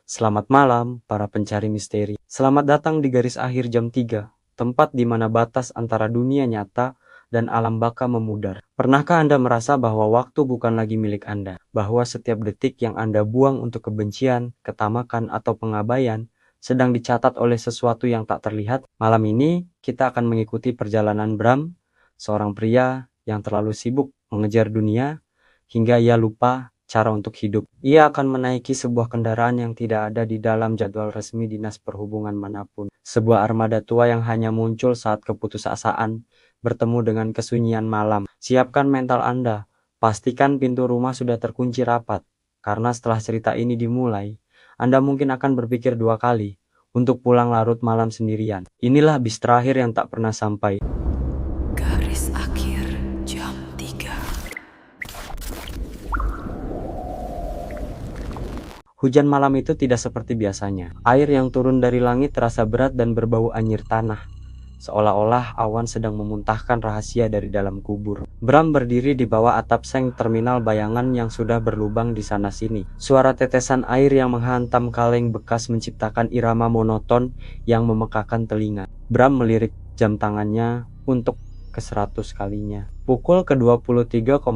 Selamat malam, para pencari misteri. Selamat datang di garis akhir jam 3, tempat di mana batas antara dunia nyata dan alam baka memudar. Pernahkah Anda merasa bahwa waktu bukan lagi milik Anda? Bahwa setiap detik yang Anda buang untuk kebencian, ketamakan, atau pengabaian sedang dicatat oleh sesuatu yang tak terlihat? Malam ini, kita akan mengikuti perjalanan Bram, seorang pria yang terlalu sibuk mengejar dunia, hingga ia lupa cara untuk hidup. Ia akan menaiki sebuah kendaraan yang tidak ada di dalam jadwal resmi dinas perhubungan manapun. Sebuah armada tua yang hanya muncul saat keputusasaan bertemu dengan kesunyian malam. Siapkan mental Anda. Pastikan pintu rumah sudah terkunci rapat. Karena setelah cerita ini dimulai, Anda mungkin akan berpikir 2 kali untuk pulang larut malam sendirian. Inilah bis terakhir yang tak pernah sampai. Garis akhir jam 3. Hujan malam itu tidak seperti biasanya. Air yang turun dari langit terasa berat dan berbau anyir tanah. Seolah-olah awan sedang memuntahkan rahasia dari dalam kubur. Bram berdiri di bawah atap seng terminal bayangan yang sudah berlubang di sana-sini. Suara tetesan air yang menghantam kaleng bekas menciptakan irama monoton yang memekakan telinga. Bram melirik jam tangannya untuk ke-100 kalinya. Pukul ke-23,5,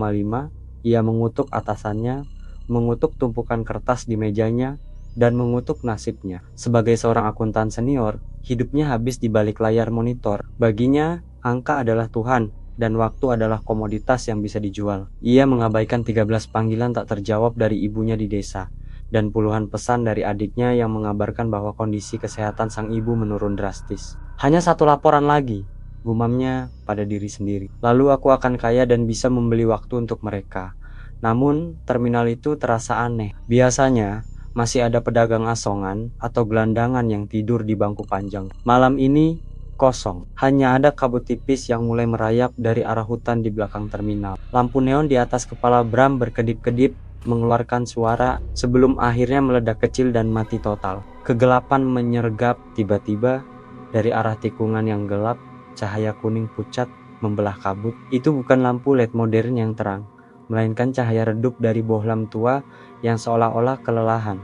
ia mengutuk atasannya, mengutuk tumpukan kertas di mejanya, dan mengutuk nasibnya. Sebagai seorang akuntan senior, hidupnya habis di balik layar monitor. Baginya, angka adalah Tuhan, dan waktu adalah komoditas yang bisa dijual. Ia mengabaikan 13 panggilan tak terjawab dari ibunya di desa, dan puluhan pesan dari adiknya yang mengabarkan bahwa kondisi kesehatan sang ibu menurun drastis. Hanya satu laporan lagi, gumamnya pada diri sendiri. Lalu aku akan kaya dan bisa membeli waktu untuk mereka. Namun, terminal itu terasa aneh. Biasanya, masih ada pedagang asongan atau gelandangan yang tidur di bangku panjang. Malam ini, kosong. Hanya ada kabut tipis yang mulai merayap dari arah hutan di belakang terminal. Lampu neon di atas kepala Bram berkedip-kedip, mengeluarkan suara sebelum akhirnya meledak kecil dan mati total. Kegelapan menyergap tiba-tiba dari arah tikungan yang gelap, cahaya kuning pucat membelah kabut. Itu bukan lampu LED modern yang terang, melainkan cahaya redup dari bohlam tua yang seolah-olah kelelahan.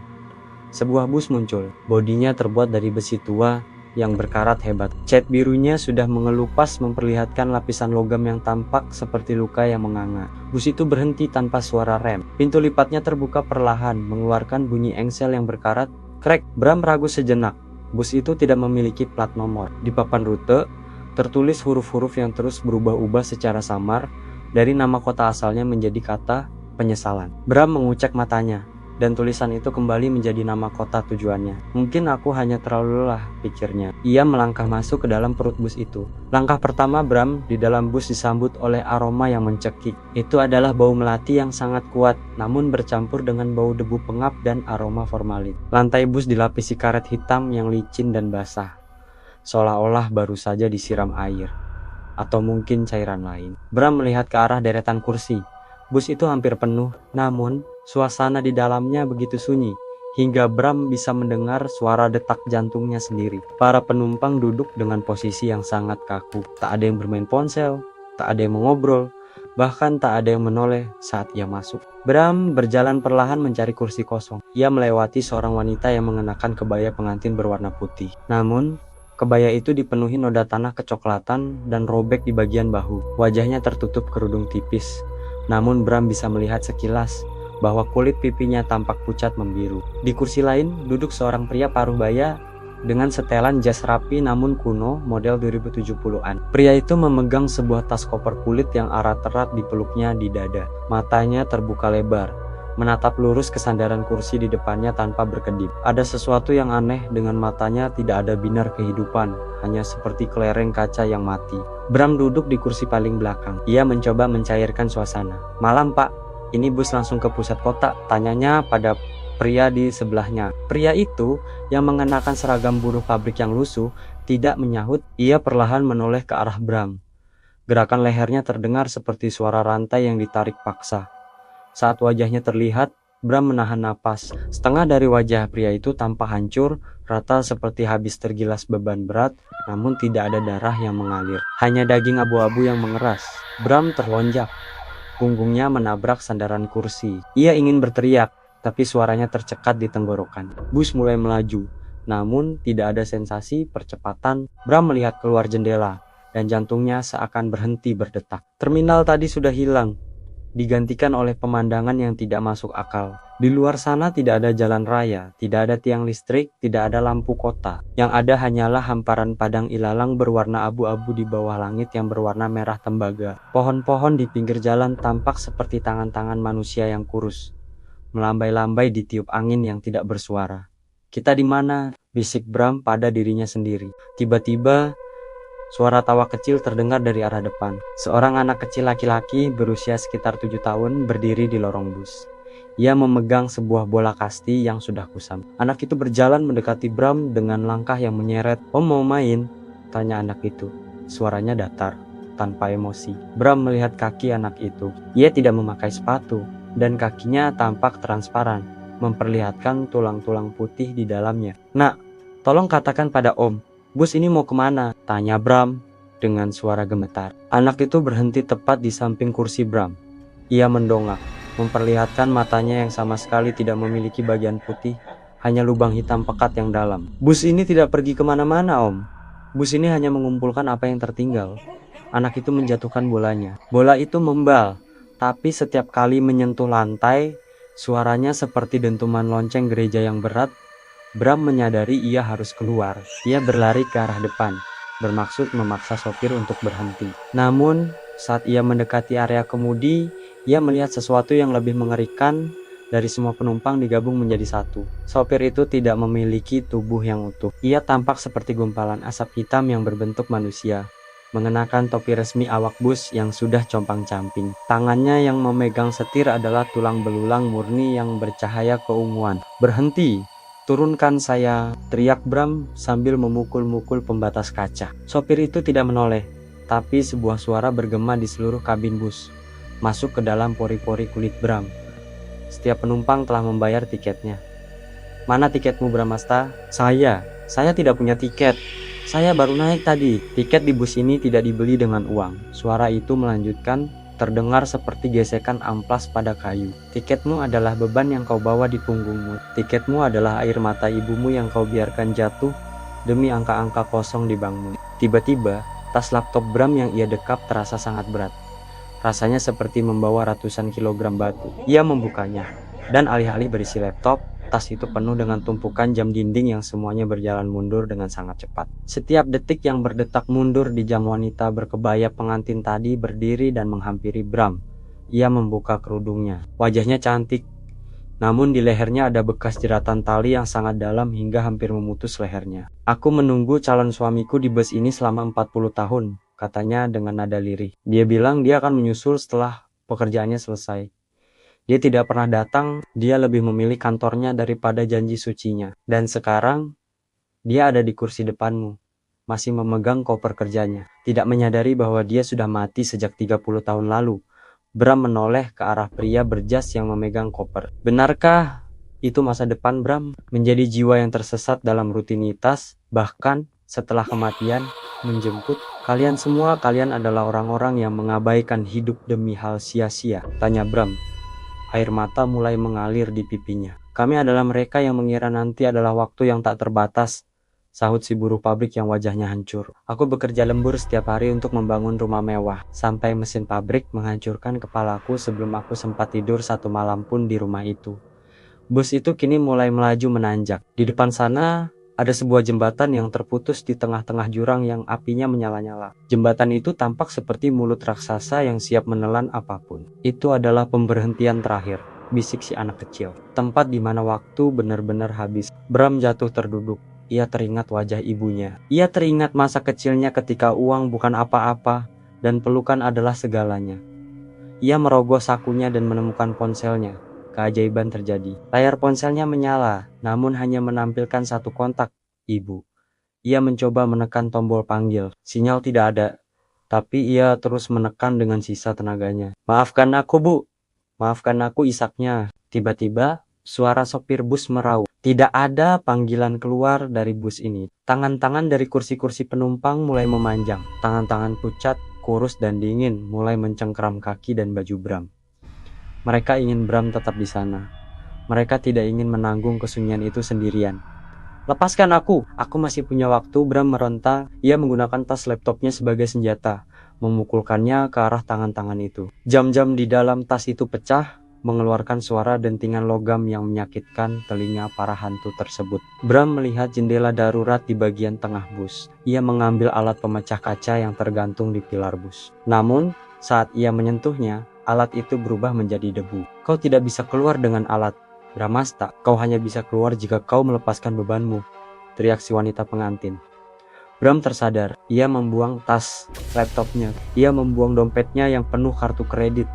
Sebuah bus muncul, bodinya terbuat dari besi tua yang berkarat hebat. Cat birunya sudah mengelupas memperlihatkan lapisan logam yang tampak seperti luka yang menganga. Bus itu berhenti tanpa suara rem. Pintu lipatnya terbuka perlahan, mengeluarkan bunyi engsel yang berkarat. Krek, Bram ragu sejenak. Bus itu tidak memiliki plat nomor. Di papan rute, tertulis huruf-huruf yang terus berubah-ubah secara samar, dari nama kota asalnya menjadi kata penyesalan. Bram mengucek matanya, dan tulisan itu kembali menjadi nama kota tujuannya. Mungkin aku hanya terlalu lelah, pikirnya. Ia melangkah masuk ke dalam perut bus itu. Langkah pertama Bram di dalam bus disambut oleh aroma yang mencekik. Itu adalah bau melati yang sangat kuat, namun bercampur dengan bau debu pengap dan aroma formalin. Lantai bus dilapisi karet hitam yang licin dan basah, seolah-olah baru saja disiram air, atau mungkin cairan lain. Bram melihat ke arah deretan kursi. Bus itu hampir penuh, namun suasana di dalamnya begitu sunyi, hingga Bram bisa mendengar suara detak jantungnya sendiri. Para penumpang duduk dengan posisi yang sangat kaku. Tak ada yang bermain ponsel, tak ada yang mengobrol, bahkan tak ada yang menoleh saat ia masuk. Bram berjalan perlahan mencari kursi kosong. Ia melewati seorang wanita yang mengenakan kebaya pengantin berwarna putih. Namun, kebaya itu dipenuhi noda tanah kecoklatan dan robek di bagian bahu. Wajahnya tertutup kerudung tipis, namun Bram bisa melihat sekilas bahwa kulit pipinya tampak pucat membiru. Di kursi lain duduk seorang pria paruh baya dengan setelan jas rapi namun kuno model 2070-an. Pria itu memegang sebuah tas koper kulit yang erat-erat dipeluknya di dada. Matanya terbuka lebar, menatap lurus ke sandaran kursi di depannya tanpa berkedip. Ada sesuatu yang aneh dengan matanya, tidak ada binar kehidupan, hanya seperti kelereng kaca yang mati. Bram duduk di kursi paling belakang. Ia mencoba mencairkan suasana. "Malam Pak, ini bus langsung ke pusat kota?" tanyanya pada pria di sebelahnya. Pria itu yang mengenakan seragam buruh pabrik yang lusuh tidak menyahut. Ia perlahan menoleh ke arah Bram. Gerakan lehernya terdengar seperti suara rantai yang ditarik paksa. Saat wajahnya terlihat, Bram menahan napas. Setengah dari wajah pria itu tampak hancur, rata seperti habis tergilas beban berat, namun tidak ada darah yang mengalir. Hanya daging abu-abu yang mengeras. Bram terlonjak. Punggungnya menabrak sandaran kursi. Ia ingin berteriak, tapi suaranya tercekat di tenggorokan. Bus mulai melaju, namun tidak ada sensasi percepatan. Bram melihat keluar jendela, dan jantungnya seakan berhenti berdetak. Terminal tadi sudah hilang, digantikan oleh pemandangan yang tidak masuk akal. Di luar sana tidak ada jalan raya, tidak ada tiang listrik, tidak ada lampu kota. Yang ada hanyalah hamparan padang ilalang berwarna abu-abu di bawah langit yang berwarna merah tembaga. Pohon-pohon di pinggir jalan tampak seperti tangan-tangan manusia yang kurus, melambai-lambai ditiup angin yang tidak bersuara. "Kita di mana?" bisik Bram pada dirinya sendiri. Tiba-tiba suara tawa kecil terdengar dari arah depan. Seorang anak kecil laki-laki berusia sekitar 7 tahun berdiri di lorong bus. Ia memegang sebuah bola kasti yang sudah kusam. Anak itu berjalan mendekati Bram dengan langkah yang menyeret. "Om mau main?" tanya anak itu. Suaranya datar, tanpa emosi. Bram melihat kaki anak itu. Ia tidak memakai sepatu, dan kakinya tampak transparan, memperlihatkan tulang-tulang putih di dalamnya. "Nak, tolong katakan pada Om, bus ini mau kemana?" tanya Bram dengan suara gemetar. Anak itu berhenti tepat di samping kursi Bram. Ia mendongak, memperlihatkan matanya yang sama sekali tidak memiliki bagian putih, hanya lubang hitam pekat yang dalam. "Bus ini tidak pergi kemana-mana, Om. Bus ini hanya mengumpulkan apa yang tertinggal." Anak itu menjatuhkan bolanya. Bola itu membal, tapi setiap kali menyentuh lantai, suaranya seperti dentuman lonceng gereja yang berat. Bram menyadari ia harus keluar. Ia berlari ke arah depan, bermaksud memaksa sopir untuk berhenti. Namun, saat ia mendekati area kemudi, ia melihat sesuatu yang lebih mengerikan. Dari semua penumpang digabung menjadi satu. Sopir itu tidak memiliki tubuh yang utuh. Ia tampak seperti gumpalan asap hitam yang berbentuk manusia, mengenakan topi resmi awak bus yang sudah compang-camping. Tangannya yang memegang setir adalah tulang belulang murni yang bercahaya keunguan. "Berhenti! Turunkan saya!" teriak Bram sambil memukul-mukul pembatas kaca. Sopir itu tidak menoleh, tapi sebuah suara bergema di seluruh kabin bus, masuk ke dalam pori-pori kulit Bram. Setiap penumpang telah membayar tiketnya. "Mana tiketmu, Bramasta?" Saya tidak punya tiket. Saya baru naik tadi. Tiket di bus ini tidak dibeli dengan uang." Suara itu melanjutkan, terdengar seperti gesekan amplas pada kayu. "Tiketmu adalah beban yang kau bawa di punggungmu. Tiketmu adalah air mata ibumu yang kau biarkan jatuh demi angka-angka kosong di bankmu." Tiba-tiba, tas laptop Bram yang ia dekap terasa sangat berat. Rasanya seperti membawa ratusan kilogram batu. Ia membukanya, dan alih-alih berisi laptop, tas itu penuh dengan tumpukan jam dinding yang semuanya berjalan mundur dengan sangat cepat. Setiap detik yang berdetak mundur di jam, wanita berkebaya pengantin tadi berdiri dan menghampiri Bram. Ia membuka kerudungnya. Wajahnya cantik, namun di lehernya ada bekas jeratan tali yang sangat dalam hingga hampir memutus lehernya. "Aku menunggu calon suamiku di bus ini selama 40 tahun, katanya dengan nada lirih. Dia bilang dia akan menyusul setelah pekerjaannya selesai. Dia tidak pernah datang, dia lebih memilih kantornya daripada janji sucinya. Dan sekarang, dia ada di kursi depanmu, masih memegang koper kerjanya, tidak menyadari bahwa dia sudah mati sejak 30 tahun lalu." Bram menoleh ke arah pria berjas yang memegang koper. "Benarkah itu masa depan, Bram? Menjadi jiwa yang tersesat dalam rutinitas, bahkan setelah kematian menjemput? Kalian semua, kalian adalah orang-orang yang mengabaikan hidup demi hal sia-sia?" tanya Bram. Air mata mulai mengalir di pipinya. "Kami adalah mereka yang mengira nanti adalah waktu yang tak terbatas," sahut si buruh pabrik yang wajahnya hancur. "Aku bekerja lembur setiap hari untuk membangun rumah mewah, sampai mesin pabrik menghancurkan kepalaku sebelum aku sempat tidur satu malam pun di rumah itu." Bus itu kini mulai melaju menanjak. Di depan sana ada sebuah jembatan yang terputus di tengah-tengah jurang yang apinya menyala-nyala. Jembatan itu tampak seperti mulut raksasa yang siap menelan apapun. "Itu adalah pemberhentian terakhir," bisik si anak kecil. "Tempat di mana waktu benar-benar habis." Bram jatuh terduduk. Ia teringat wajah ibunya. Ia teringat masa kecilnya ketika uang bukan apa-apa dan pelukan adalah segalanya. Ia merogoh sakunya dan menemukan ponselnya. Keajaiban terjadi. Layar ponselnya menyala, namun hanya menampilkan satu kontak, ibu. Ia mencoba menekan tombol panggil. Sinyal tidak ada, tapi ia terus menekan dengan sisa tenaganya. "Maafkan aku, Bu. Maafkan aku," isaknya. Tiba-tiba, suara sopir bus meraung. Tidak ada panggilan keluar dari bus ini. Tangan-tangan dari kursi-kursi penumpang mulai memanjang. Tangan-tangan pucat, kurus dan dingin mulai mencengkeram kaki dan baju Bram. Mereka ingin Bram tetap di sana. Mereka tidak ingin menanggung kesunyian itu sendirian. "Lepaskan aku masih punya waktu," Bram meronta. Ia menggunakan tas laptopnya sebagai senjata, memukulkannya ke arah tangan-tangan itu. Jam-jam di dalam tas itu pecah, mengeluarkan suara dentingan logam yang menyakitkan telinga para hantu tersebut. Bram melihat jendela darurat di bagian tengah bus. Ia mengambil alat pemecah kaca yang tergantung di pilar bus. Namun, saat ia menyentuhnya, alat itu berubah menjadi debu. "Kau tidak bisa keluar dengan alat, Bramasta. Kau hanya bisa keluar jika kau melepaskan bebanmu," teriak si wanita pengantin. Bram tersadar. Ia membuang tas laptopnya. Ia membuang dompetnya yang penuh kartu kredit.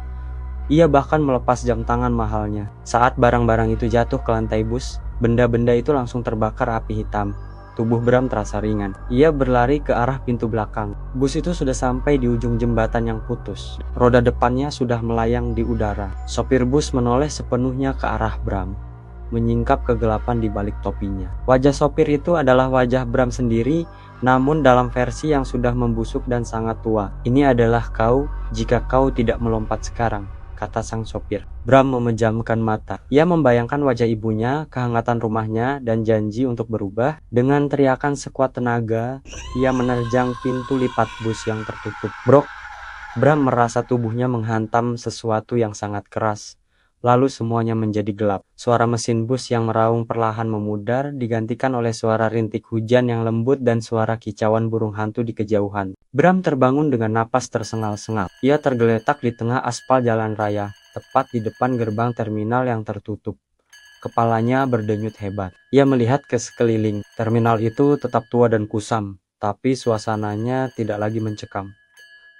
Ia bahkan melepas jam tangan mahalnya. Saat barang-barang itu jatuh ke lantai bus, benda-benda itu langsung terbakar api hitam. Tubuh Bram terasa ringan. Ia berlari ke arah pintu belakang. Bus itu sudah sampai di ujung jembatan yang putus. Roda depannya sudah melayang di udara. Sopir bus menoleh sepenuhnya ke arah Bram, menyingkap kegelapan di balik topinya. Wajah sopir itu adalah wajah Bram sendiri, namun dalam versi yang sudah membusuk dan sangat tua. "Ini adalah kau jika kau tidak melompat sekarang," kata sang sopir. Bram memejamkan mata. Ia membayangkan wajah ibunya, kehangatan rumahnya, dan janji untuk berubah. Dengan teriakan sekuat tenaga, ia menerjang pintu lipat bus yang tertutup. Brok! Bram merasa tubuhnya menghantam sesuatu yang sangat keras. Lalu semuanya menjadi gelap. Suara mesin bus yang meraung perlahan memudar, digantikan oleh suara rintik hujan yang lembut dan suara kicauan burung hantu di kejauhan. Bram terbangun dengan napas tersengal-sengal. Ia tergeletak di tengah aspal jalan raya, tepat di depan gerbang terminal yang tertutup. Kepalanya berdenyut hebat. Ia melihat ke sekeliling. Terminal itu tetap tua dan kusam, tapi suasananya tidak lagi mencekam.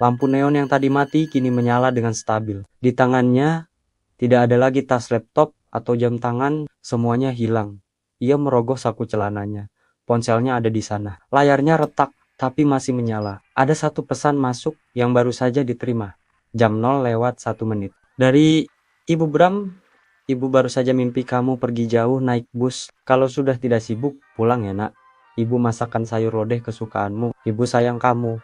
Lampu neon yang tadi mati kini menyala dengan stabil. Di tangannya tidak ada lagi tas laptop atau jam tangan, semuanya hilang. Ia merogoh saku celananya. Ponselnya ada di sana. Layarnya retak, tapi masih menyala. Ada satu pesan masuk yang baru saja diterima. Jam 0:01. "Dari Ibu Bram, Ibu baru saja mimpi kamu pergi jauh naik bus. Kalau sudah tidak sibuk, pulang ya nak. Ibu masakkan sayur lodeh kesukaanmu. Ibu sayang kamu."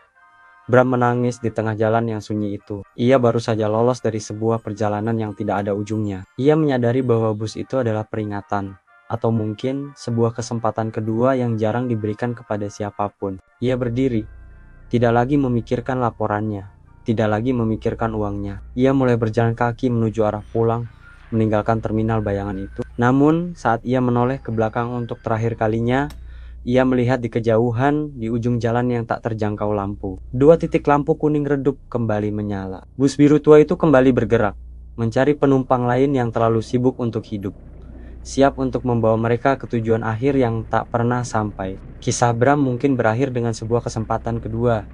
Bram menangis di tengah jalan yang sunyi itu. Ia baru saja lolos dari sebuah perjalanan yang tidak ada ujungnya. Ia menyadari bahwa bus itu adalah peringatan, atau mungkin sebuah kesempatan kedua yang jarang diberikan kepada siapapun. Ia berdiri, tidak lagi memikirkan laporannya, tidak lagi memikirkan uangnya. Ia mulai berjalan kaki menuju arah pulang, meninggalkan terminal bayangan itu. Namun, saat ia menoleh ke belakang untuk terakhir kalinya, ia melihat di kejauhan, di ujung jalan yang tak terjangkau lampu. 2 titik lampu kuning redup kembali menyala. Bus biru tua itu kembali bergerak, mencari penumpang lain yang terlalu sibuk untuk hidup, siap untuk membawa mereka ke tujuan akhir yang tak pernah sampai. Kisah Bram mungkin berakhir dengan sebuah kesempatan kedua,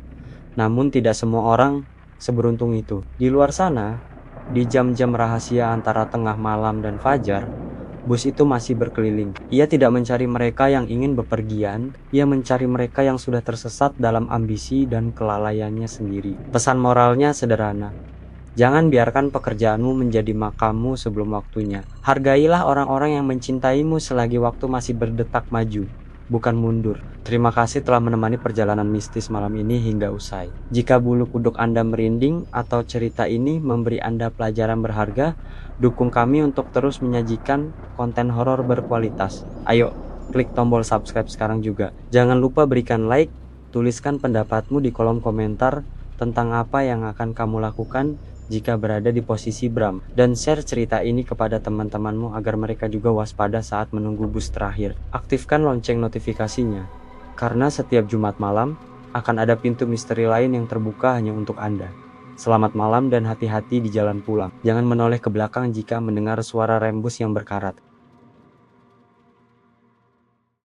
namun tidak semua orang seberuntung itu. Di luar sana, di jam-jam rahasia antara tengah malam dan fajar, bus itu masih berkeliling. Ia tidak mencari mereka yang ingin bepergian, ia mencari mereka yang sudah tersesat dalam ambisi dan kelalaiannya sendiri. Pesan moralnya sederhana. Jangan biarkan pekerjaanmu menjadi makammu sebelum waktunya. Hargailah orang-orang yang mencintaimu selagi waktu masih berdetak maju, bukan mundur. Terima kasih telah menemani perjalanan mistis malam ini hingga usai. Jika bulu kuduk Anda merinding atau cerita ini memberi Anda pelajaran berharga, dukung kami untuk terus menyajikan konten horor berkualitas. Ayo, klik tombol subscribe sekarang juga. Jangan lupa berikan like, tuliskan pendapatmu di kolom komentar tentang apa yang akan kamu lakukan jika berada di posisi Bram, dan share cerita ini kepada teman-temanmu agar mereka juga waspada saat menunggu bus terakhir. Aktifkan lonceng notifikasinya, karena setiap Jumat malam akan ada pintu misteri lain yang terbuka hanya untuk Anda. Selamat malam dan hati-hati di jalan pulang. Jangan menoleh ke belakang jika mendengar suara rem bus yang berkarat.